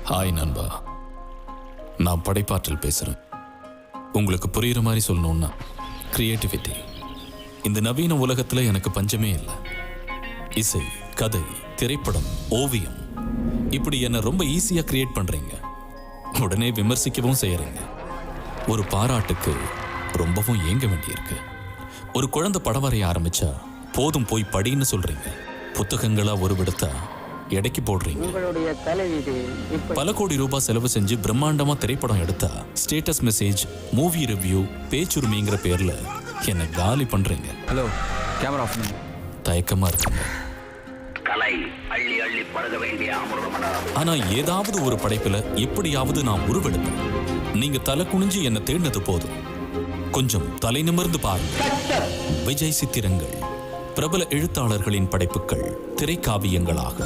Hi நண்பா, நான் படைப்பாற்றல் பேசுறேன். உங்களுக்கு புரியுற மாதிரி சொல்லணும்னா கிரியேட்டிவிட்டி. இந்த நவீன உலகத்துல எனக்கு பஞ்சமே இல்லை. இசை, கதை, திரைப்படம், ஓவியம், இப்படி என்ன ரொம்ப ஈஸியா கிரியேட் பண்றீங்க. உடனே விமர்சிக்கவும் செய்யறீங்க. ஒரு பாராட்டுக்கு ரொம்பவும் ஏங்க வேண்டியிருக்கு. ஒரு குழந்தை படம் வரைய ஆரம்பிச்சா போதும் போய் படின்னு சொல்றீங்க. புத்தகங்களா ஒரு விடத்தா எடைக்கு போடுறீங்க. பல கோடி ரூபாய் செலவு செஞ்சு பிரம்மாண்டமா திரைப்படம் எடுத்தா ஸ்டேட்டஸ் மெசேஜ், மூவி ரிவ்யூ, பேச்சுரிமைங்கிற பேர்ல என்ன காலி பண்றீங்க. ஹலோ, கேமரா ஆஃப் பண்ணுங்க. தயக்கமா இருக்குங்க. ஆனா ஏதாவது ஒரு படைப்புல எப்படியாவது நான் உருவெடுப்பேன். நீங்க தலை குனிஞ்சு என்ன தேடினது போதும். கொஞ்சம் தலை நிமிர்ந்து பாருங்க. விஜய் சித்திரங்கள், பிரபல எழுத்தாளர்களின் படைப்புகள் திரைக்காவியங்களாக